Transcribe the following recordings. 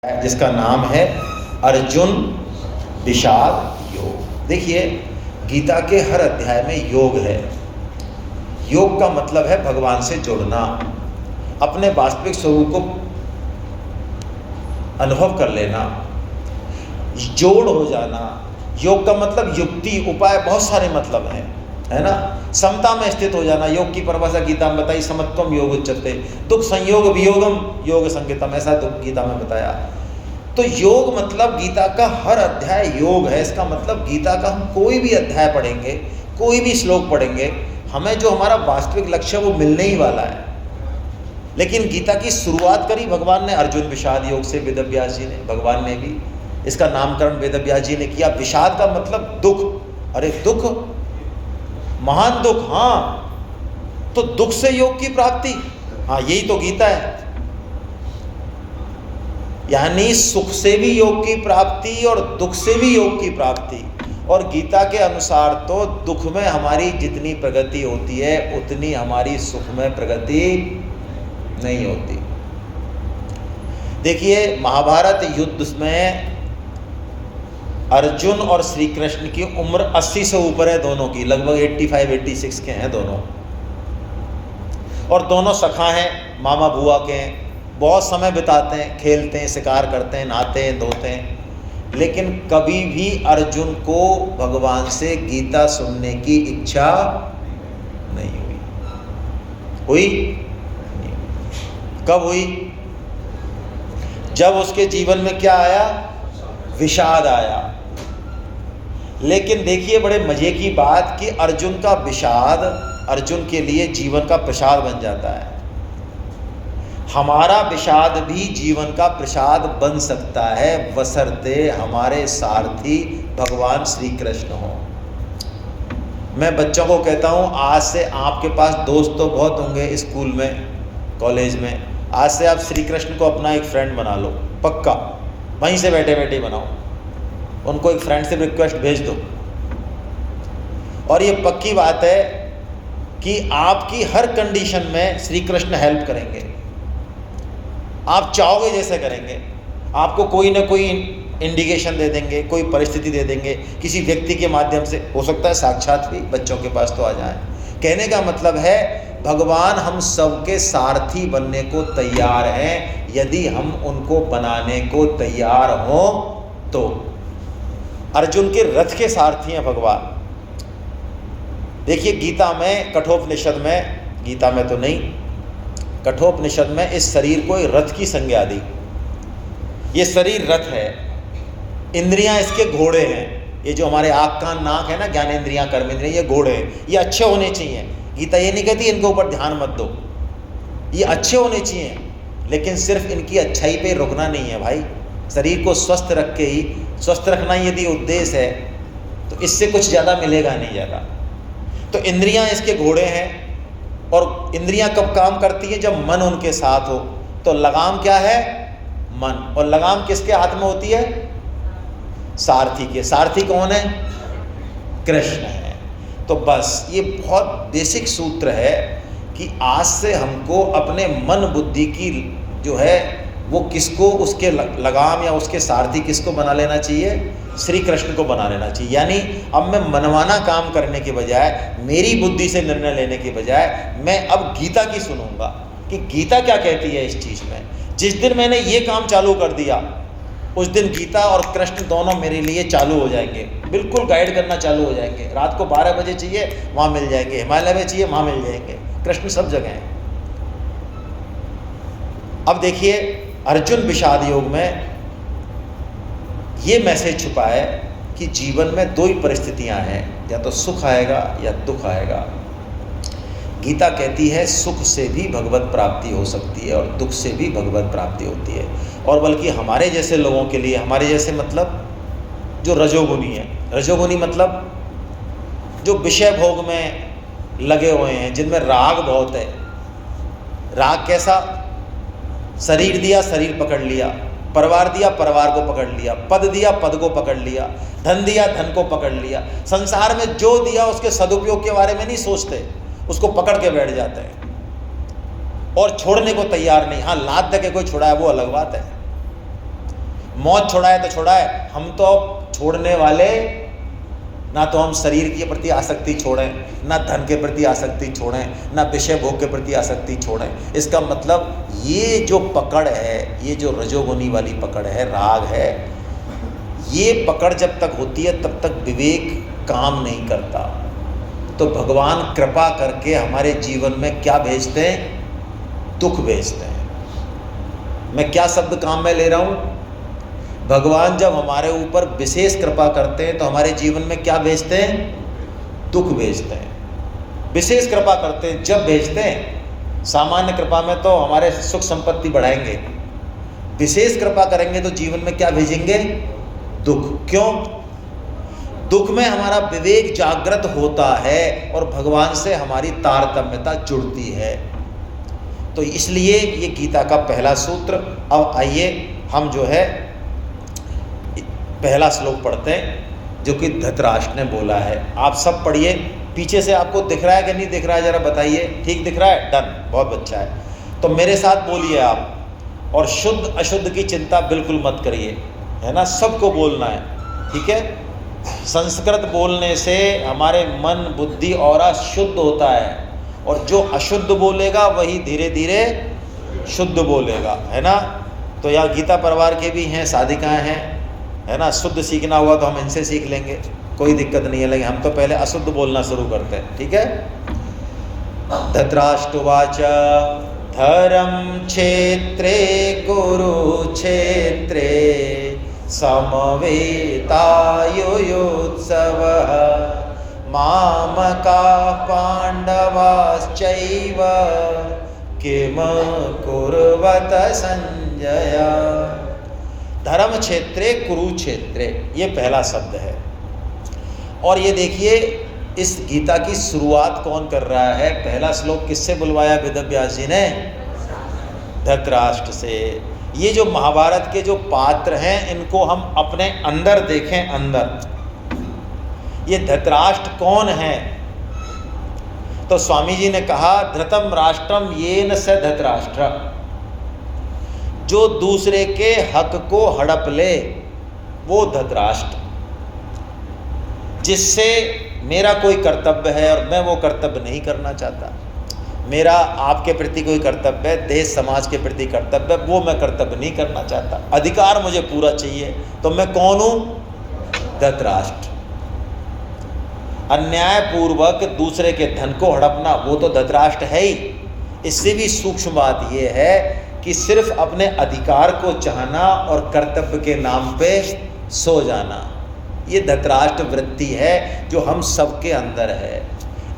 जिसका नाम है अर्जुन विषाद योग। देखिए, गीता के हर अध्याय में योग है। योग का मतलब है भगवान से जुड़ना, अपने वास्तविक स्वरूप को अनुभव कर लेना, जोड़ हो जाना। योग का मतलब युक्ति, उपाय, बहुत सारे मतलब हैं, है ना। समता में स्थित हो जाना, योग की परिभाषा गीता में बताई, समत्वम योग उच्यते, दुख संयोग वियोगम योग संकेतम, ऐसा गीता में बताया। तो योग मतलब गीता का हर अध्याय योग है। इसका मतलब गीता का हम कोई भी अध्याय पढ़ेंगे, कोई भी श्लोक पढ़ेंगे, हमें जो हमारा वास्तविक लक्ष्य है वो मिलने ही वाला है। लेकिन गीता की शुरुआत करी भगवान ने अर्जुन विषाद योग से, वेदव्यास जी ने, भगवान ने भी इसका नामकरण वेदव्यास जी ने किया। विषाद का मतलब दुख। अरे दुख, महान दुख, हाँ, तो दुख से योग की प्राप्ति, हाँ, यही तो गीता है। यानी सुख से भी योग की प्राप्ति और दुख से भी योग की प्राप्ति। और गीता के अनुसार तो दुख में हमारी जितनी प्रगति होती है उतनी हमारी सुख में प्रगति नहीं होती। देखिए, महाभारत युद्ध में अर्जुन और श्री कृष्ण की उम्र 80 से ऊपर है दोनों की, लगभग 85-86 के हैं दोनों। और दोनों सखा हैं, मामा बुआ के हैं, बहुत समय बिताते हैं, खेलते हैं, शिकार करते हैं, नहाते हैं, धोते हैं। लेकिन कभी भी अर्जुन को भगवान से गीता सुनने की इच्छा नहीं हुई। कब हुई? जब उसके जीवन में क्या आया? विषाद आया। लेकिन देखिए, बड़े मजे की बात कि अर्जुन का विषाद अर्जुन के लिए जीवन का प्रसाद बन जाता है। हमारा विषाद भी जीवन का प्रसाद बन सकता है, बशर्ते हमारे सारथी भगवान श्री कृष्ण हो। मैं बच्चों को कहता हूँ, आज से आपके पास दोस्त तो बहुत होंगे स्कूल में, कॉलेज में, आज से आप श्री कृष्ण को अपना एक फ्रेंड बना लो, पक्का, वहीं से बैठे बैठे बनाओ, उनको एक फ्रेंडशिप रिक्वेस्ट भेज दो। और ये पक्की बात है कि आपकी हर कंडीशन में श्री कृष्ण हेल्प करेंगे। आप चाहोगे जैसे करेंगे। आपको कोई ना कोई इंडिकेशन दे देंगे, कोई परिस्थिति दे देंगे, किसी व्यक्ति के माध्यम से, हो सकता है साक्षात भी बच्चों के पास तो आ जाए। कहने का मतलब है, भगवान हम सबके सारथी बनने को तैयार हैं, यदि हम उनको बनाने को तैयार हों तो। अर्जुन के रथ के सारथी हैं भगवान। देखिए, गीता में, कठोपनिषद में, गीता में तो नहीं, कठोपनिषद में इस शरीर को रथ की संज्ञा दी। ये शरीर रथ है, इंद्रियां इसके घोड़े हैं। ये जो हमारे आँख कान नाक है ना, ज्ञानेंद्रियां कर्मेंद्रियां, ये घोड़े हैं। ये अच्छे होने चाहिए। गीता ये नहीं कहती इनके ऊपर ध्यान मत दो, ये अच्छे होने चाहिए। लेकिन सिर्फ इनकी अच्छाई पे रुकना नहीं है भाई। शरीर को स्वस्थ रख के ही, स्वस्थ रखना यदि उद्देश्य है तो इससे कुछ ज़्यादा मिलेगा नहीं ज़्यादा। तो इंद्रियां इसके घोड़े हैं। और इंद्रियां कब काम करती हैं? जब मन उनके साथ हो। तो लगाम क्या है? मन। और लगाम किसके हाथ में होती है? सारथी के। सारथी कौन है? कृष्ण है। तो बस ये बहुत बेसिक सूत्र है कि आज से हमको अपने मन बुद्धि की जो है वो किसको, उसके लगाम या उसके सारथी किसको बना लेना चाहिए? श्री कृष्ण को बना लेना चाहिए। यानी अब मैं मनमाना काम करने के बजाय, मेरी बुद्धि से निर्णय लेने के बजाय, मैं अब गीता की सुनूंगा कि गीता क्या कहती है इस चीज़ में। जिस दिन मैंने ये काम चालू कर दिया, उस दिन गीता और कृष्ण दोनों मेरे लिए चालू हो जाएंगे, बिल्कुल गाइड करना चालू हो जाएंगे। रात को 12 बजे चाहिए वहाँ मिल जाएंगे, हिमालय में चाहिए वहाँ मिल जाएंगे, कृष्ण सब जगह हैं। अब देखिए, अर्जुन विषाद योग में ये मैसेज छुपा है कि जीवन में दो ही परिस्थितियां हैं, या तो सुख आएगा या दुख आएगा। गीता कहती है सुख से भी भगवत प्राप्ति हो सकती है और दुख से भी भगवत प्राप्ति होती है। और बल्कि हमारे जैसे लोगों के लिए, हमारे जैसे मतलब जो रजोगुनी है, रजोगुनी मतलब जो विषय भोग में लगे हुए हैं, जिनमें राग बहुत है। राग कैसा? शरीर दिया, शरीर पकड़ लिया, परिवार दिया, परिवार को पकड़ लिया, पद दिया, पद को पकड़ लिया, धन दिया, धन को पकड़ लिया। संसार में जो दिया उसके सदुपयोग के बारे में नहीं सोचते, उसको पकड़ के बैठ जाते हैं और छोड़ने को तैयार नहीं। हाँ, लाद दे के कोई छुड़ाए वो अलग बात है। मौत छुड़ाए तो छुड़ाए, हम तो छोड़ने वाले, ना तो हम शरीर के प्रति आसक्ति छोड़ें, ना धन के प्रति आसक्ति छोड़ें, ना विषय भोग के प्रति आसक्ति छोड़ें। इसका मतलब ये जो पकड़ है, ये जो रजोगुनी वाली पकड़ है, राग है, ये पकड़ जब तक होती है तब तक विवेक काम नहीं करता। तो भगवान कृपा करके हमारे जीवन में क्या भेजते हैं? दुख भेजते हैं। मैं क्या शब्द काम में ले रहा हूँ? भगवान जब हमारे ऊपर विशेष कृपा करते हैं तो हमारे जीवन में क्या भेजते हैं? दुख भेजते हैं। विशेष कृपा करते हैं जब भेजते हैं, सामान्य कृपा में तो हमारे सुख संपत्ति बढ़ाएंगे, विशेष कृपा करेंगे तो जीवन में क्या भेजेंगे? दुख। क्यों? दुख में हमारा विवेक जागृत होता है और भगवान से हमारी तारतम्यता जुड़ती है। तो इसलिए ये गीता का पहला सूत्र। अब आइए हम जो है पहला श्लोक पढ़ते हैं जो कि धृतराष्ट्र ने बोला है। आप सब पढ़िए। पीछे से आपको दिख रहा है कि नहीं दिख रहा है, जरा बताइए। ठीक दिख रहा है? डन, बहुत अच्छा है। तो मेरे साथ बोलिए आप, और शुद्ध अशुद्ध की चिंता बिल्कुल मत करिए, है ना, सबको बोलना है, ठीक है। संस्कृत बोलने से हमारे मन बुद्धि और शुद्ध होता है, और जो अशुद्ध बोलेगा वही धीरे धीरे शुद्ध बोलेगा, है ना। तो यहाँ गीता परिवार के भी हैं, साधिकाएँ हैं, है ना। शुद्ध सीखना हुआ तो हम इनसे सीख लेंगे, कोई दिक्कत नहीं है, लेकिन हम तो पहले अशुद्ध बोलना शुरू करते हैं, ठीक है। धृतराष्ट्रवाच धर्म क्षेत्रे कुरुक्षेत्रे समवेतायुयुत्सवः मामकाः पाण्डवाश्चैव किम कुर्वत संजय। धर्म क्षेत्रे कुरुक्षेत्रे, ये पहला शब्द है। और ये देखिए इस गीता की शुरुआत कौन कर रहा है? पहला श्लोक किससे बुलवाया वेदव्यास जी ने? धृतराष्ट्र से। ये जो महाभारत के जो पात्र हैं इनको हम अपने अंदर देखें, अंदर ये धृतराष्ट्र कौन है? तो स्वामी जी ने कहा धृतम राष्ट्रम येन स धृतराष्ट्र, जो दूसरे के हक को हड़प ले वो धृतराष्ट्र, जिससे मेरा कोई कर्तव्य है और मैं वो कर्तव्य नहीं करना चाहता, मेरा आपके प्रति कोई कर्तव्य है, देश समाज के प्रति कर्तव्य है, वो मैं कर्तव्य नहीं करना चाहता, अधिकार मुझे पूरा चाहिए, तो मैं कौन हूँ? धृतराष्ट्र। अन्यायपूर्वक दूसरे के धन को हड़पना वो तो धृतराष्ट्र है ही। इससे भी सूक्ष्म बात ये है कि सिर्फ अपने अधिकार को चाहना और कर्तव्य के नाम पे सो जाना, ये धृतराष्ट्र वृत्ति है जो हम सबके अंदर है।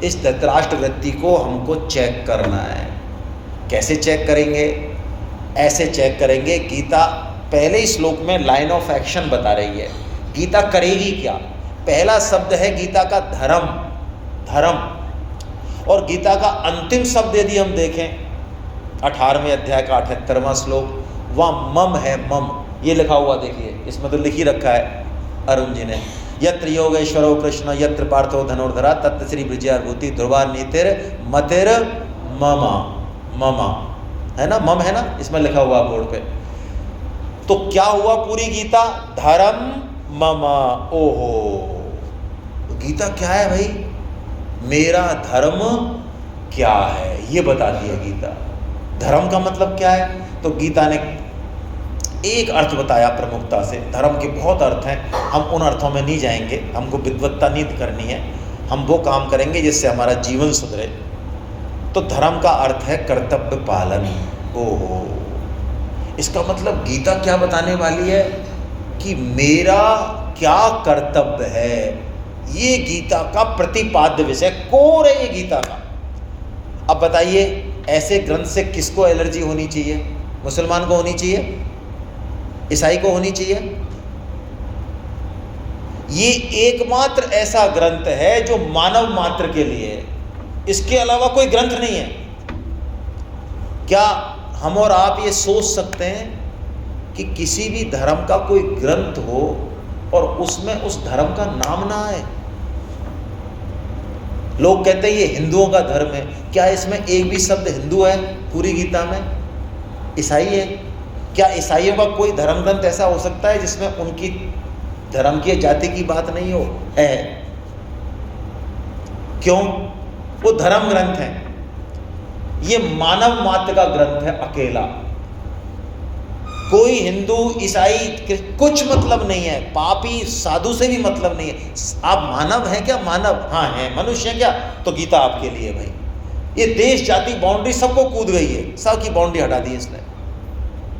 इस धृतराष्ट्र वृत्ति को हमको चेक करना है। कैसे चेक करेंगे? ऐसे चेक करेंगे, गीता पहले ही श्लोक में लाइन ऑफ एक्शन बता रही है, गीता करेगी क्या। पहला शब्द है गीता का धर्म, धर्म। और गीता का अंतिम शब्द यदि हम देखें 18वें अध्याय का 78वां श्लोक, वहाँ मम है, मम, ये लिखा हुआ देखिए, इसमें तो लिख ही रखा है अरुण जी ने, यत्र योगेश्वरो कृष्ण यत्र पार्थो धनुर्धरा तत्र श्री विजयाभूति ध्रुवा नीतिर मतिर ममा, ममा है ना, मम है ना, इसमें लिखा हुआ बोर्ड पे। तो क्या हुआ पूरी गीता? धर्म ममा। ओहो, गीता क्या है भाई? मेरा धर्म क्या है ये बता दिया गीता। धर्म का मतलब क्या है? तो गीता ने एक अर्थ बताया प्रमुखता से। धर्म के बहुत अर्थ हैं, हम उन अर्थों में नहीं जाएंगे, हमको विद्वत्ता नहीं करनी है, हम वो काम करेंगे जिससे हमारा जीवन सुधरे। तो धर्म का अर्थ है कर्तव्य पालन। ओहो, इसका मतलब गीता क्या बताने वाली है कि मेरा क्या कर्तव्य है, ये गीता का प्रतिपाद्य विषय, कोर है ये गीता का। अब बताइए ऐसे ग्रंथ से किसको एलर्जी होनी चाहिए? मुसलमान को होनी चाहिए? ईसाई को होनी चाहिए? ये एकमात्र ऐसा ग्रंथ है जो मानव मात्र के लिए है, इसके अलावा कोई ग्रंथ नहीं है। क्या हम और आप ये सोच सकते हैं कि किसी भी धर्म का कोई ग्रंथ हो और उसमें उस धर्म का नाम ना आए? लोग कहते हैं ये हिंदुओं का धर्म है, क्या इसमें एक भी शब्द हिंदू है पूरी गीता में? ईसाई है, क्या ईसाइयों का कोई धर्म ग्रंथ ऐसा हो सकता है जिसमें उनकी धर्म की जाति की बात नहीं हो? है। क्यों? वो धर्म ग्रंथ है, ये मानव मात्र का ग्रंथ है अकेला। कोई हिंदू ईसाई कुछ मतलब नहीं है, पापी साधु से भी मतलब नहीं है। आप मानव हैं क्या? मानव हाँ हैं। मनुष्य हैं क्या? तो गीता आपके लिए भाई। ये देश जाति बाउंड्री सबको कूद गई है, सब की बाउंड्री हटा दी इसने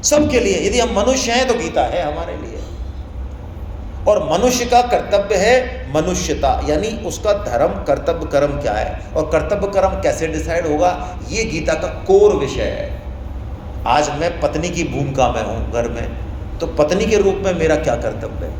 सबके लिए। यदि हम मनुष्य हैं तो गीता है हमारे लिए। और मनुष्य का कर्तव्य है मनुष्यता, यानी उसका धर्म कर्तव्य कर्म क्या है और कर्तव्य कर्म कैसे डिसाइड होगा, ये गीता का कोर विषय है। आज मैं पत्नी की भूमिका में हूँ घर में, तो पत्नी के रूप में मेरा क्या कर्तव्य है?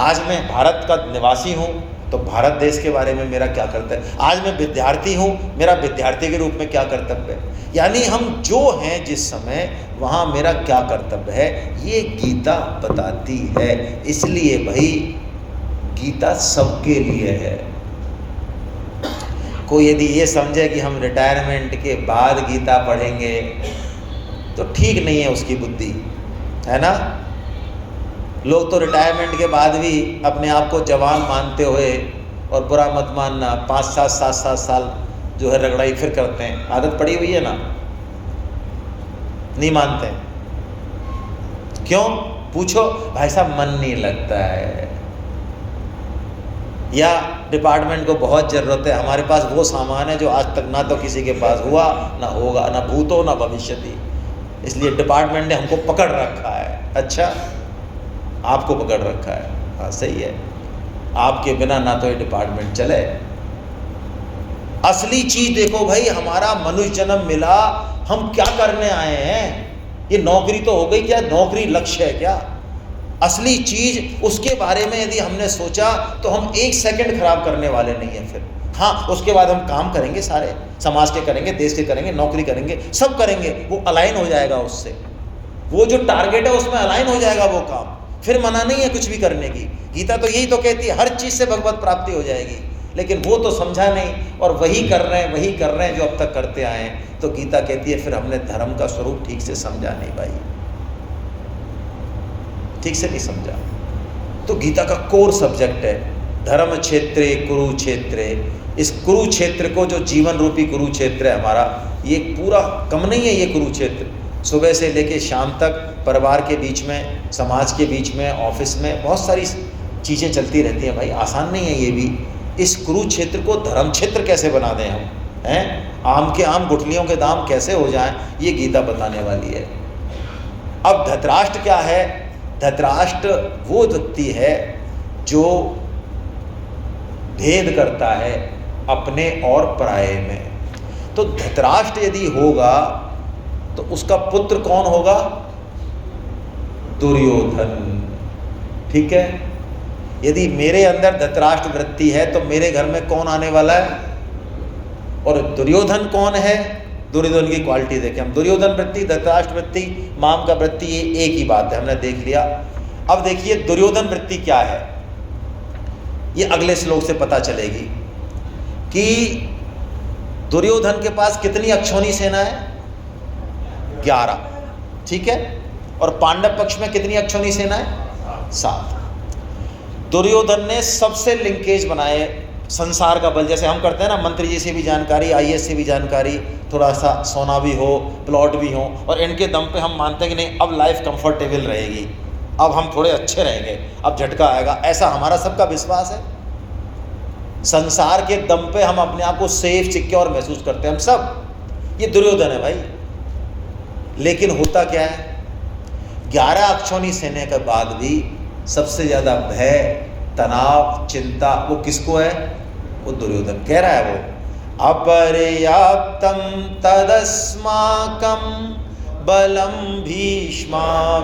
आज मैं भारत का निवासी हूँ तो भारत देश के बारे में मेरा क्या कर्तव्य है? आज मैं विद्यार्थी हूँ, मेरा विद्यार्थी के रूप में क्या कर्तव्य है? यानी हम जो हैं जिस समय, वहाँ मेरा क्या कर्तव्य है, ये गीता बताती है। इसलिए भाई गीता सबके लिए है। कोई यदि ये समझे कि हम रिटायरमेंट के बाद गीता पढ़ेंगे तो ठीक नहीं है उसकी बुद्धि, है ना। लोग तो रिटायरमेंट के बाद भी अपने आप को जवान मानते हुए, और बुरा मत मानना, 5-7 साल जो है रगड़ाई फिर करते हैं। आदत पड़ी हुई है ना, नहीं मानते। क्यों? पूछो भाई साहब, मन नहीं लगता है, या डिपार्टमेंट को बहुत ज़रूरत है, हमारे पास वो सामान है जो आज तक ना तो किसी के पास हुआ ना होगा, ना भूतो ना भविष्यति, इसलिए डिपार्टमेंट ने हमको पकड़ रखा है। अच्छा, आपको पकड़ रखा है, हाँ सही है, आपके बिना ना तो ये डिपार्टमेंट चले। असली चीज देखो भाई, हमारा मनुष्य जन्म मिला, हम क्या करने आए हैं? ये नौकरी तो हो गई क्या? नौकरी लक्ष्य है क्या? असली चीज उसके बारे में यदि हमने सोचा तो हम 1 सेकंड खराब करने वाले नहीं है। फिर हाँ, उसके बाद हम काम करेंगे, सारे समाज के करेंगे, देश के करेंगे, नौकरी करेंगे, सब करेंगे, वो अलाइन हो जाएगा उससे, वो जो टारगेट है उसमें अलाइन हो जाएगा वो काम। फिर मना नहीं है कुछ भी करने की। गीता तो यही तो कहती है, हर चीज़ से भगवत प्राप्ति हो जाएगी, लेकिन वो तो समझा नहीं और वही कर रहे हैं जो अब तक करते आए हैं। तो गीता कहती है फिर हमने धर्म का स्वरूप ठीक से समझा नहीं भाई, ठीक से नहीं समझा। तो गीता का कोर सब्जेक्ट है धर्म क्षेत्रे कुरुक्षेत्रे। इस कुरुक्षेत्र को, जो जीवन रूपी कुरुक्षेत्र है हमारा, ये पूरा कम नहीं है। ये कुरुक्षेत्र सुबह से लेके शाम तक परिवार के बीच में, समाज के बीच में, ऑफिस में बहुत सारी चीज़ें चलती रहती हैं भाई, आसान नहीं है ये भी। इस कुरुक्षेत्र को धर्म क्षेत्र कैसे बना दें हम, हैं? आम के आम गुठलियों के दाम कैसे हो जाएं, ये गीता बताने वाली है। अब धृतराष्ट्र क्या है? धृतराष्ट्र वो व्यक्ति है जो भेद करता है अपने और पराये में। तो धृतराष्ट्र यदि होगा तो उसका पुत्र कौन होगा? दुर्योधन। ठीक है, यदि मेरे अंदर धृतराष्ट्र वृत्ति है तो मेरे घर में कौन आने वाला है? और दुर्योधन कौन है? दुर्योधन की क्वालिटी देखें हम। दुर्योधन वृत्ति, धृतराष्ट्र वृत्ति, माम का वृत्ति, ये एक ही बात है, हमने देख लिया। अब देखिए दुर्योधन वृत्ति क्या है, ये अगले श्लोक से पता चलेगी कि दुर्योधन के पास कितनी अक्षौणी सेना है? 11। ठीक है, और पांडव पक्ष में कितनी अक्षौणी सेना है? 7। दुर्योधन ने सबसे लिंकेज बनाए, संसार का बल, जैसे हम करते हैं ना, मंत्री जी से भी जानकारी, IAS से भी जानकारी, थोड़ा सा सोना भी हो, प्लॉट भी हो, और इनके दम पे हम मानते हैं कि नहीं अब लाइफ कंफर्टेबल रहेगी, अब हम थोड़े अच्छे रहेंगे, अब झटका आएगा, ऐसा हमारा सबका विश्वास है। संसार के दम पे हम अपने आप को सेफ सिक्योर महसूस करते हैं हम सब। ये दुर्योधन है भाई। लेकिन होता क्या है, 11 अक्षौणी सेना के बाद भी सबसे ज़्यादा भय, तनाव, चिंता वो किसको है? वो दुर्योधन। कह रहा है वो, अपर्याप्तम तदस्माकं बलम भीष्माभिरक्षितम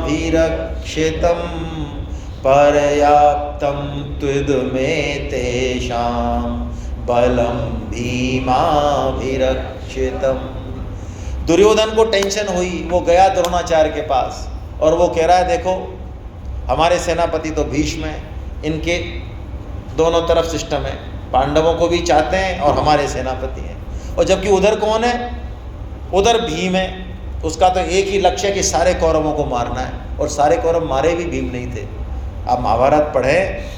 पर्याप्तम त्विदमे तेषां बलम भीमाभिरक्षितम। दुर्योधन को टेंशन हुई, वो गया द्रोणाचार्य के पास और वो कह रहा है देखो हमारे सेनापति तो भीष्म हैं, इनके दोनों तरफ सिस्टम है, पांडवों को भी चाहते हैं और हमारे सेनापति हैं, और जबकि उधर कौन है? उधर भीम है, उसका तो एक ही लक्ष्य है कि सारे कौरवों को मारना है, और सारे कौरव मारे भी भीम नहीं थे। आप महाभारत पढ़ें,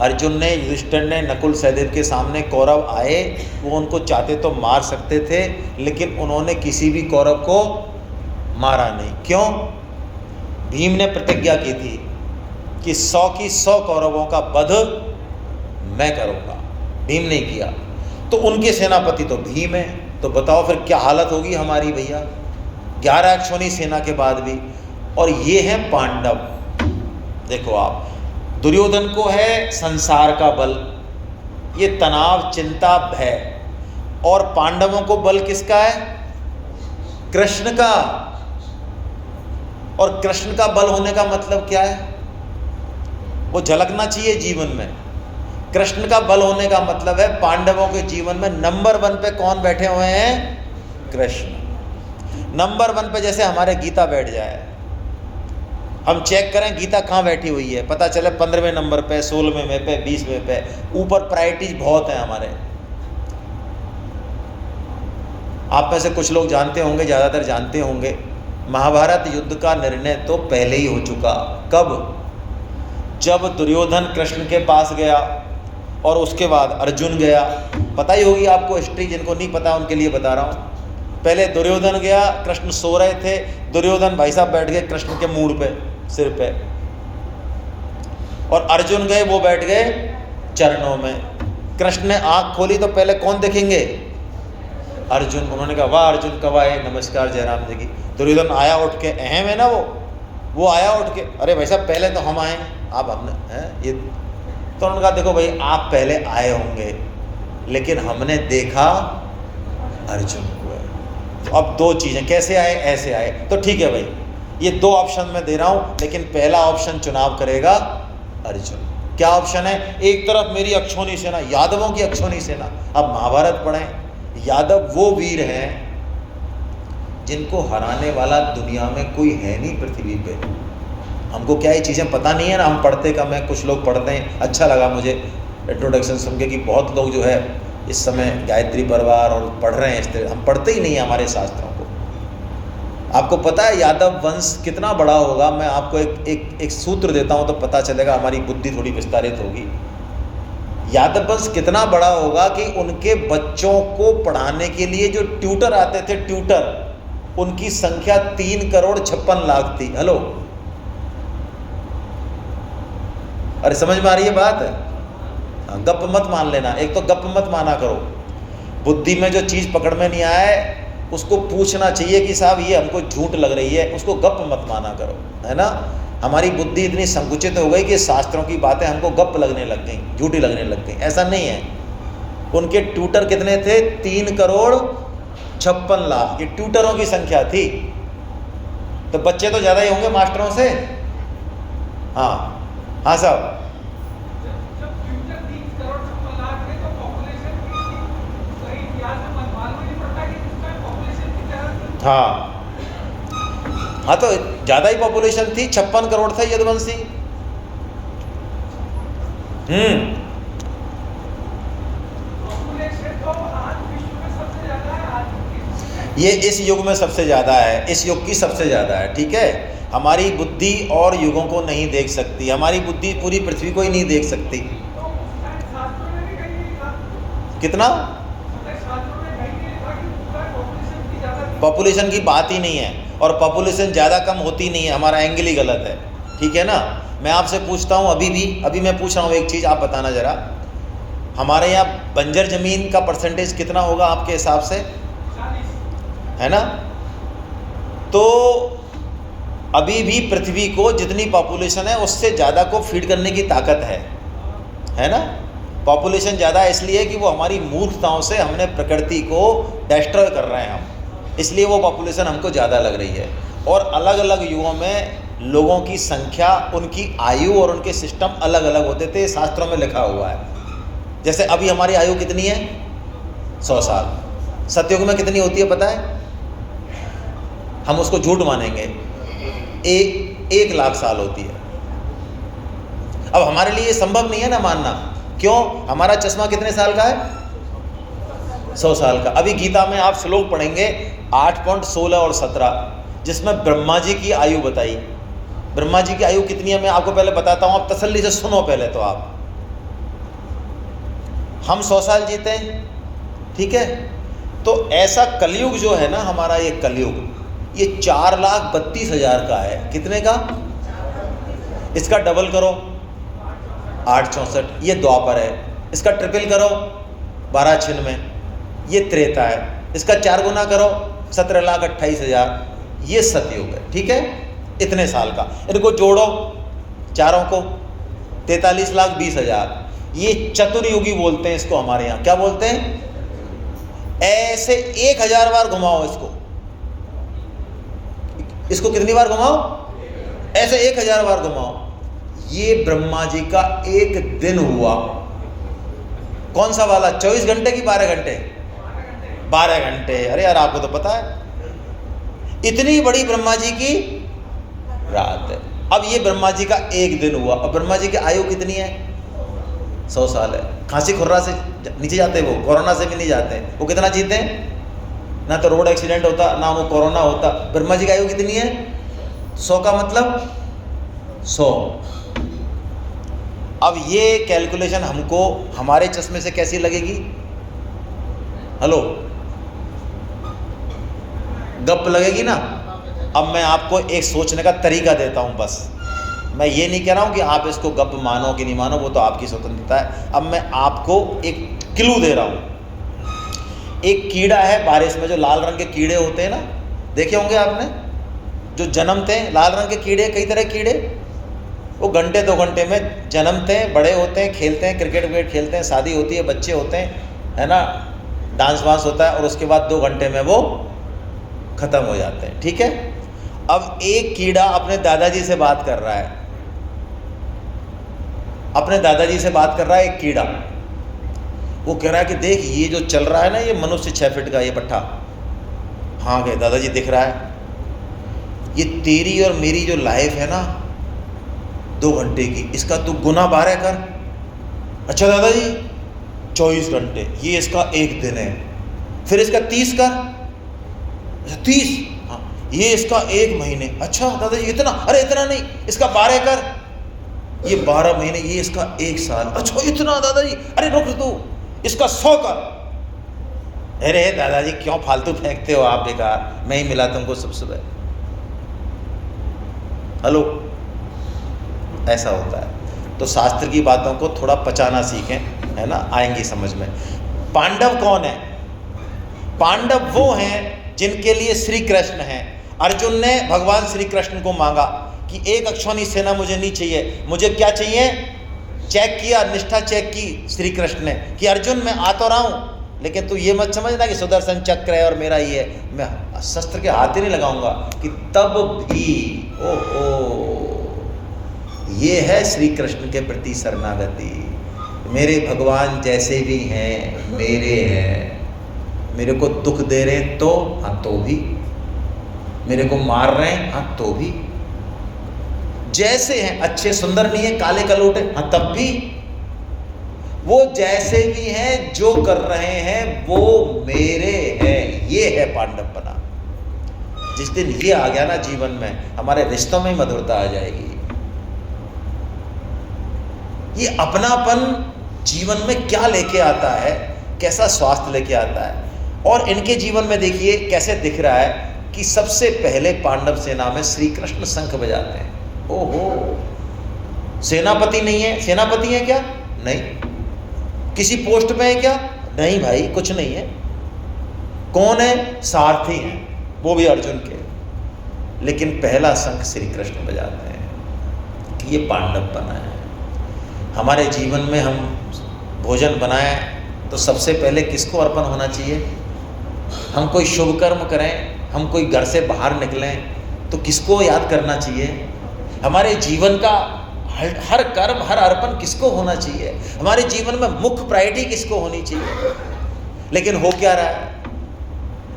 अर्जुन ने, युधिष्ठिर ने, नकुल सहदेव के सामने कौरव आए, वो उनको चाहते तो मार सकते थे, लेकिन उन्होंने किसी भी कौरव को मारा नहीं। क्यों? भीम ने प्रतिज्ञा की थी कि 100 की 100 कौरवों का वध मैं करूँगा। भीम ने किया, तो उनके सेनापति तो भीम है। तो बताओ फिर क्या हालत होगी हमारी भैया, 11 अक्षौणी सेना के बाद भी। और ये हैं पांडव। देखो आप, दुर्योधन को है संसार का बल, ये तनाव, चिंता, भय, और पांडवों को बल किसका है? कृष्ण का। और कृष्ण का बल होने का मतलब क्या है? वो झलकना चाहिए जीवन में। कृष्ण का बल होने का मतलब है पांडवों के जीवन में नंबर 1 पे कौन बैठे हुए हैं? कृष्ण। नंबर 1 पे जैसे हमारे गीता बैठ जाए, हम चेक करें गीता कहाँ बैठी हुई है, पता चले 15वें नंबर पे, 16वें पे, 20वें पे, ऊपर प्रायोरिटीज बहुत हैं हमारे। आप में से कुछ लोग जानते होंगे, ज़्यादातर जानते होंगे, महाभारत युद्ध का निर्णय तो पहले ही हो चुका। कब? जब दुर्योधन कृष्ण के पास गया और उसके बाद अर्जुन गया। पता ही होगी आपको हिस्ट्री, जिनको नहीं पता उनके लिए बता रहा हूँ। पहले दुर्योधन गया, कृष्ण सो रहे थे, दुर्योधन भाई साहब बैठ गए कृष्ण के मूड पे, सिर पे, और अर्जुन गए, वो बैठ गए चरणों में। कृष्ण ने आँख खोली तो पहले कौन देखेंगे? अर्जुन। उन्होंने कहा वाह अर्जुन कब आए, नमस्कार जयराम जी की। दुर्योधन आया उठ के, अहम है ना वो आया उठ के, अरे भाई साहब पहले तो हम आए, आप हमने हैं ये। तो उन्होंने कहा देखो भाई आप पहले आए होंगे, लेकिन हमने देखा अर्जुन को। तो अब 2 चीज़ें, कैसे आए, ऐसे आए, तो ठीक है भाई, ये 2 ऑप्शन मैं दे रहा हूँ, लेकिन पहला ऑप्शन चुनाव करेगा अर्जुन। क्या ऑप्शन है? एक तरफ मेरी अक्षौणी सेना, यादवों की अक्षौणी सेना। अब महाभारत पढ़ें, यादव वो वीर हैं जिनको हराने वाला दुनिया में कोई है नहीं पृथ्वी पे। हमको क्या ये चीज़ें पता नहीं है ना, हम पढ़ते कम है, कुछ लोग पढ़ते हैं। अच्छा लगा मुझे इंट्रोडक्शन सुन के कि बहुत लोग जो है इस समय गायत्री परिवार और पढ़ रहे हैं इस तरह, हम पढ़ते ही नहीं है हमारे शास्त्रों को। आपको पता है यादव वंश कितना बड़ा होगा? मैं आपको एक सूत्र देता हूँ तो पता चलेगा, हमारी बुद्धि थोड़ी विस्तारित होगी। यादव वंश कितना बड़ा होगा कि उनके बच्चों को पढ़ाने के लिए जो ट्यूटर आते थे, ट्यूटर, उनकी संख्या 3,56,00,000 थी। हेलो, अरे समझ में आ रही है बात? गप मत मान लेना, एक तो गप मत माना करो। बुद्धि में जो चीज़ पकड़ में नहीं आए उसको पूछना चाहिए कि साहब ये हमको झूठ लग रही है, उसको गप मत माना करो, है ना। हमारी बुद्धि इतनी संकुचित हो गई कि शास्त्रों की बातें हमको गप लगने लग गई, झूठी लगने लग गई। ऐसा नहीं है। उनके ट्यूटर कितने थे? 3,56,00,000 ये ट्यूटरों की संख्या थी। तो बच्चे तो ज़्यादा ही होंगे मास्टरों से। हाँ हाँ साहब, हाँ हाँ, तो ज़्यादा ही पॉपुलेशन थी, 56 करोड़ था यदुवंशी। ये इस युग में सबसे ज़्यादा है, इस युग की सबसे ज़्यादा है, ठीक है। हमारी बुद्धि और युगों को नहीं देख सकती, हमारी बुद्धि पूरी पृथ्वी को ही नहीं देख सकती। कितना? पॉपुलेशन की बात ही नहीं है, और पॉपुलेशन ज़्यादा कम होती नहीं है, हमारा एंगल ही गलत है, ठीक है ना। मैं आपसे पूछता हूँ, अभी मैं पूछ रहा हूँ एक चीज़, आप बताना ज़रा, हमारे यहाँ बंजर ज़मीन का परसेंटेज कितना होगा आपके हिसाब से? 40 है ना। तो अभी भी पृथ्वी को जितनी पॉपुलेशन है उससे ज़्यादा को फीड करने की ताकत है ना। पॉपुलेशन ज़्यादा है इसलिए कि वो हमारी मूर्खताओं से हमने प्रकृति को डिस्ट्रॉय कर रहे हैं हम, इसलिए वो पॉपुलेशन हमको ज़्यादा लग रही है। और अलग अलग युगों में लोगों की संख्या, उनकी आयु और उनके सिस्टम अलग अलग होते थे, शास्त्रों में लिखा हुआ है। जैसे अभी हमारी आयु कितनी है? 100 साल। सतयुग में कितनी होती है पता है? हम उसको झूठ मानेंगे, 1,00,000 साल होती है। अब हमारे लिए संभव नहीं है ना मानना। क्यों? हमारा चश्मा कितने साल का है? 100 साल का। अभी गीता में आप श्लोक पढ़ेंगे, 8.16 और 17, जिसमें ब्रह्मा जी की आयु बताई। ब्रह्मा जी की आयु कितनी है मैं आपको पहले बताता हूँ, आप तसल्ली से सुनो पहले तो आप। हम 100 साल जीते हैं, ठीक है। तो ऐसा कलयुग जो है ना हमारा, ये कलयुग, ये 4,32,000 का है। कितने का? इसका डबल करो 864, ये द्वापर है। इसका ट्रिपल करो 1296, ये त्रेता है। इसका 4 गुना करो 17,28,000, ये सतयुग है, ठीक है। इतने साल का, इनको जोड़ो चारों को 43,20,000, ये चतुर्युगी बोलते हैं इसको हमारे यहाँ। क्या बोलते हैं? ऐसे 1000 बार घुमाओ इसको कितनी बार घुमाओ? ऐसे 1000 बार घुमाओ। ये ब्रह्मा जी का एक दिन हुआ। कौन सा वाला? 24 घंटे की 12 घंटे? 12 घंटे। अरे यार आपको तो पता है, इतनी बड़ी ब्रह्मा जी की रात है। अब ये ब्रह्मा जी का एक दिन हुआ, और ब्रह्मा जी की आयु कितनी है? 100 साल है। खांसी खुर्रा से नीचे जाते हैं वो, कोरोना से भी नहीं जाते हैं। वो कितना जीते हैं? ना तो रोड एक्सीडेंट होता, ना वो कोरोना होता। ब्रह्मा जी की आयु कितनी है? 100 का मतलब 100। अब ये कैलकुलेशन हमको हमारे चश्मे से कैसी लगेगी? हेलो, गप लगेगी ना। अब मैं आपको एक सोचने का तरीका देता हूं बस। मैं ये नहीं कह रहा हूं कि आप इसको गप मानो कि नहीं मानो, वो तो आपकी स्वतंत्रता है। अब मैं आपको एक क्लू दे रहा हूं। एक कीड़ा है बारिश में, जो लाल रंग के कीड़े होते हैं ना, देखे होंगे आपने, जो जन्मते हैं लाल रंग के कीड़े। कई तरह कीड़े, वो घंटे 2 घंटे में जन्मते हैं, बड़े होते हैं, खेलते हैं, क्रिकेट विकेट खेलते हैं, शादी होती है, बच्चे होते हैं, है ना, डांस वांस होता है, और उसके बाद 2 घंटे में वो ख़त्म हो जाते हैं, ठीक है। अब एक कीड़ा अपने दादाजी से बात कर रहा है, अपने दादाजी से बात कर रहा है एक कीड़ा। वो कह रहा है कि देख, ये जो चल रहा है ना, ये मनुष्य 6 फीट का ये पट्टा। हाँ गए दादाजी, दिख रहा है। ये तेरी और मेरी जो लाइफ है ना 2 घंटे की, इसका तू गुना 12 कर। अच्छा दादाजी, 24 घंटे, ये इसका एक दिन है। फिर इसका 30 कर। अच्छा 30, हाँ, ये इसका 1 महीने। अच्छा दादाजी इतना? अरे इतना नहीं, इसका 12 कर। ये 12 महीने, ये इसका 1 साल। अच्छा इतना दादाजी? अरे रुक तू, इसका 100 कर। अरे दादाजी क्यों फालतू फेंकते हो आप, बेकार, मैं ही मिला तुमको सब सुबह। हेलो, ऐसा होता है। तो शास्त्र की बातों को थोड़ा पचाना सीखें, है ना, आएंगी समझ में। पांडव कौन है? पांडव वो हैं जिनके लिए श्री कृष्ण हैं। अर्जुन ने भगवान श्री कृष्ण को मांगा कि एक अक्षौणी सेना मुझे नहीं चाहिए, मुझे क्या चाहिए? चेक किया, निष्ठा चेक की श्री कृष्ण ने कि अर्जुन मैं आ तो रहा हूँ, लेकिन तू ये मत समझना कि सुदर्शन चक्र है और मेरा ये है, मैं शस्त्र के हाथ ही नहीं लगाऊंगा। कि तब भी ओहो, ये है श्री कृष्ण के प्रति शरणागति। मेरे भगवान जैसे भी हैं मेरे हैं। मेरे को दुख दे रहे हैं तो हाँ, तो भी मेरे को मार रहे हैं हाँ, तो भी जैसे हैं, अच्छे सुंदर नहीं है, काले कलोटे हाँ, तब भी वो जैसे भी हैं, जो कर रहे हैं वो मेरे हैं। ये है पांडवपना। जिस दिन ये आ गया ना जीवन में, हमारे रिश्तों में मधुरता आ जाएगी। ये अपनापन जीवन में क्या लेके आता है, कैसा स्वास्थ्य लेके आता है। और इनके जीवन में देखिए कैसे दिख रहा है कि सबसे पहले पांडव सेना में श्री कृष्ण शंख बजाते हैं। ओहो, सेनापति नहीं है? सेनापति है क्या? नहीं। किसी पोस्ट पे है क्या? नहीं भाई, कुछ नहीं है। कौन है? सारथी हैं, वो भी अर्जुन के। लेकिन पहला शंख श्री कृष्ण बजाते हैं कि ये पांडवपना है। हमारे जीवन में हम भोजन बनाएं तो सबसे पहले किसको अर्पण होना चाहिए? हम कोई शुभ कर्म करें, हम कोई घर से बाहर निकलें तो किसको याद करना चाहिए? हमारे जीवन का हर कर्म, हर अर्पण किसको होना चाहिए? हमारे जीवन में मुख्य प्रायोरिटी किसको होनी चाहिए? लेकिन हो क्या रहा है?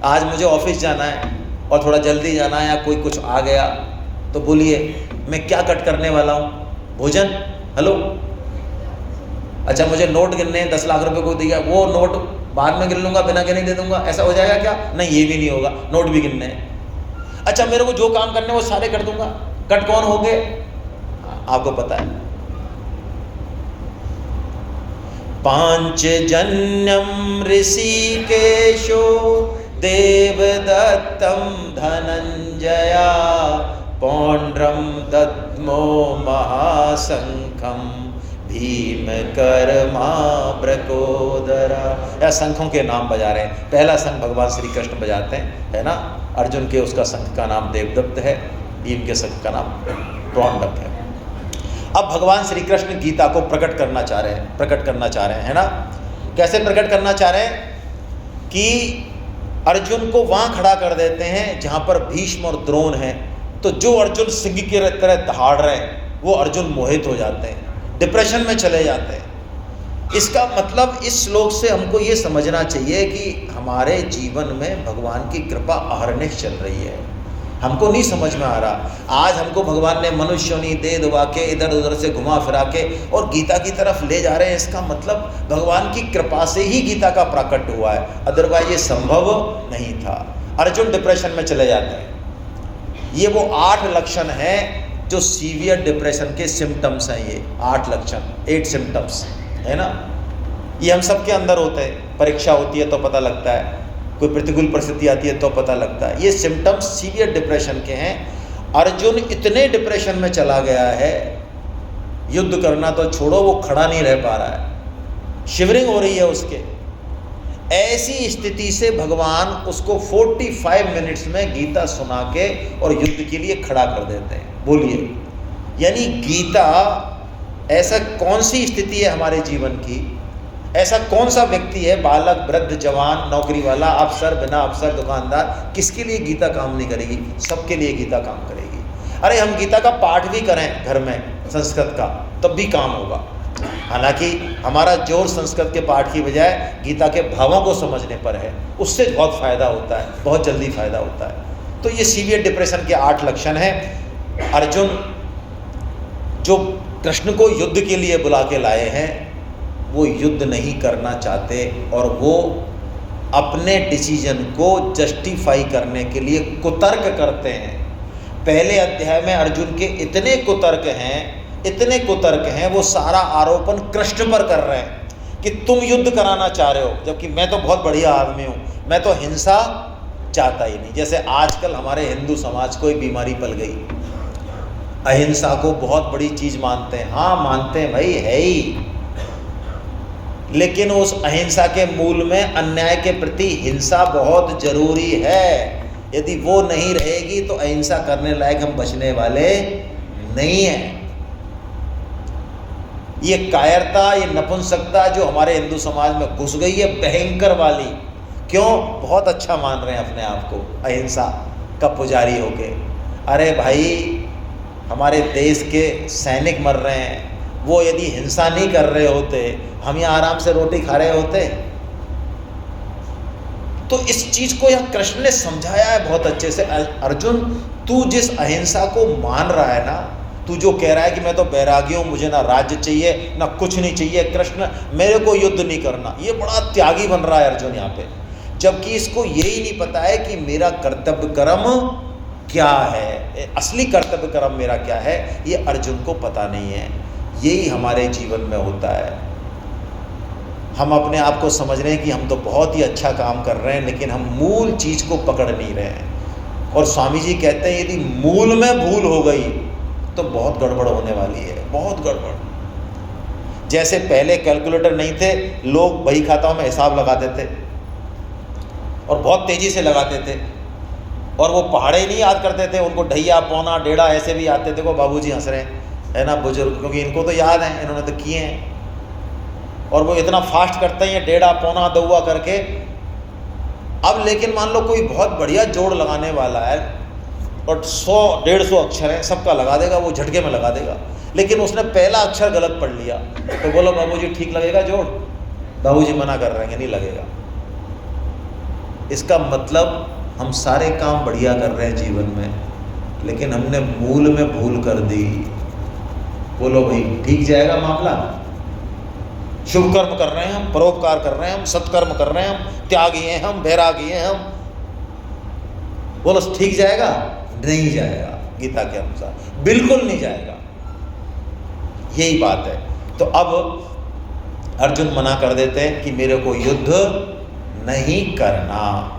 आज मुझे ऑफिस जाना है और थोड़ा जल्दी जाना है, या कोई कुछ आ गया तो बोलिए मैं क्या कट करने वाला हूँ? भोजन। हेलो, अच्छा मुझे नोट गिनने 10 लाख रुपए को दिया, वो नोट बाद में गिन लूंगा, बिना गिने दे दूंगा, ऐसा हो जाएगा क्या? नहीं, ये भी नहीं होगा, नोट भी गिनने हैं। अच्छा, मेरे को जो काम करने वो सारे कर दूंगा। कट कौन हो गए? आपको पता है। पांचजन्यम ऋषिकेशो देवदत्तम धनंजया पौंड्रम दद्मो महाशंखम भीम कर्मा ब्रकोदरा। या शंखों के नाम बजा रहे हैं। पहला शंख भगवान श्री कृष्ण बजाते हैं, है ना। अर्जुन के उसका शंख का नाम देवदत्त है, भीम के शंख का नाम पौंड्रम है। अब भगवान श्री कृष्ण गीता को प्रकट करना चाह रहे हैं, है ना। कैसे प्रकट करना चाह रहे हैं? कि अर्जुन को वहाँ खड़ा कर देते हैं जहाँ पर भीष्म और द्रोण हैं। तो जो अर्जुन सिंह की तरह दहाड़ रहे हैं वो अर्जुन मोहित हो जाते हैं, डिप्रेशन में चले जाते हैं। इसका मतलब इस श्लोक से हमको ये समझना चाहिए कि हमारे जीवन में भगवान की कृपा अहरनिश चल रही है। हमको नहीं समझ में आ रहा। आज हमको भगवान ने मनुष्योनी दे दुआ के इधर उधर से घुमा फिरा के और गीता की तरफ ले जा रहे हैं। इसका मतलब भगवान की कृपा से ही गीता का प्राकट्य हुआ है, अदरवाइज ये संभव नहीं था। अर्जुन डिप्रेशन में चले जाते हैं। ये वो 8 लक्षण हैं जो सीवियर डिप्रेशन के सिम्टम्स हैं। ये 8 लक्षण, 8 सिम्टम्स, है ना। ये हम सबके अंदर होते हैं। परीक्षा होती है तो पता लगता है, कोई प्रतिकूल परिस्थिति आती है तो पता लगता है। ये सिम्टम्स सीवियर डिप्रेशन के हैं। अर्जुन इतने डिप्रेशन में चला गया है, युद्ध करना तो छोड़ो, वो खड़ा नहीं रह पा रहा है, शिवरिंग हो रही है उसके। ऐसी स्थिति से भगवान उसको 45 मिनट्स में गीता सुना के और युद्ध के लिए खड़ा कर देते हैं। बोलिए, यानी गीता ऐसा कौन सी स्थिति है हमारे जीवन की, ऐसा कौन सा व्यक्ति है, बालक, वृद्ध, जवान, नौकरी वाला, अफसर, बिना अफसर, दुकानदार, किसके लिए गीता काम नहीं करेगी? सबके लिए गीता काम करेगी। अरे हम गीता का पाठ भी करें घर में संस्कृत का, तब भी काम होगा। हालांकि हमारा जोर संस्कृत के पाठ की बजाय गीता के भावों को समझने पर है, उससे बहुत फ़ायदा होता है, बहुत जल्दी फ़ायदा होता है। तो ये सीवियर डिप्रेशन के 8 लक्षण हैं। अर्जुन जो कृष्ण को युद्ध के लिए बुला के लाए हैं, वो युद्ध नहीं करना चाहते और वो अपने डिसीजन को जस्टिफाई करने के लिए कुतर्क करते हैं। पहले अध्याय में अर्जुन के इतने कुतर्क हैं, वो सारा आरोपण कृष्ण पर कर रहे हैं कि तुम युद्ध कराना चाह रहे हो, जबकि मैं तो बहुत बढ़िया आदमी हूँ, मैं तो हिंसा चाहता ही नहीं। जैसे आजकल हमारे हिंदू समाज को एक बीमारी पल गई, अहिंसा को बहुत बड़ी चीज़ मानते हैं। हाँ मानते हैं भाई, है ही, लेकिन उस अहिंसा के मूल में अन्याय के प्रति हिंसा बहुत जरूरी है। यदि वो नहीं रहेगी तो अहिंसा करने लायक हम बचने वाले नहीं हैं। ये कायरता, ये नपुंसकता जो हमारे हिंदू समाज में घुस गई है, भयंकर वाली। क्यों? बहुत अच्छा मान रहे हैं अपने आप को अहिंसा का पुजारी होके। अरे भाई, हमारे देश के सैनिक मर रहे हैं, वो यदि हिंसा नहीं कर रहे होते, हम यहाँ आराम से रोटी खा रहे होते। तो इस चीज़ को यहाँ कृष्ण ने समझाया है बहुत अच्छे से। अर्जुन, तू जिस अहिंसा को मान रहा है ना, तू जो कह रहा है कि मैं तो बैरागी हूँ, मुझे ना राज्य चाहिए ना कुछ नहीं चाहिए, कृष्ण मेरे को युद्ध नहीं करना, ये बड़ा त्यागी बन रहा है अर्जुन यहाँ पे। जबकि इसको यही नहीं पता है कि मेरा कर्तव्य कर्म क्या है, असली कर्तव्य कर्म मेरा क्या है, ये अर्जुन को पता नहीं है। यही हमारे जीवन में होता है। हम अपने आप को समझ रहे हैं कि हम तो बहुत ही अच्छा काम कर रहे हैं, लेकिन हम मूल चीज़ को पकड़ नहीं रहे हैं। और स्वामी जी कहते हैं यदि मूल में भूल हो गई तो बहुत गड़बड़ होने वाली है, बहुत गड़बड़। जैसे पहले कैलकुलेटर नहीं थे, लोग बही खाताओं में हिसाब लगाते थे और बहुत तेज़ी से लगाते थे, और वो पहाड़े नहीं याद करते थे, उनको ढैया, पौना, डेढ़ा ऐसे भी आते थे। वो बाबूजी हंस रहे हैं, है ना, बुजुर्ग, क्योंकि इनको तो याद है, इन्होंने तो किए हैं। और वो इतना फास्ट करते हैं डेढ़ा, पौना, दौआ करके। अब लेकिन मान लो कोई बहुत बढ़िया जोड़ लगाने वाला है और 100-150 अक्षर है, सबका लगा देगा, वो झटके में लगा देगा। लेकिन उसने पहला अक्षर गलत पढ़ लिया तो बोलो बाबूजी ठीक लगेगा जोड़? बाबूजी मना कर रहे हैं, नहीं लगेगा। इसका मतलब हम सारे काम बढ़िया कर रहे हैं जीवन में, लेकिन हमने मूल में भूल कर दी। बोलो भाई, ठीक जाएगा मामला? शुभ कर्म कर रहे हैं हम, परोपकार कर रहे हैं हम, सत्कर्म कर रहे हैं हम, त्यागी हैं हम, बैरागी हैं हम, बोलो ठीक जाएगा? नहीं जाएगा, गीता के अनुसार बिल्कुल नहीं जाएगा। यही बात है। तो अब अर्जुन मना कर देते हैं कि मेरे को युद्ध नहीं करना।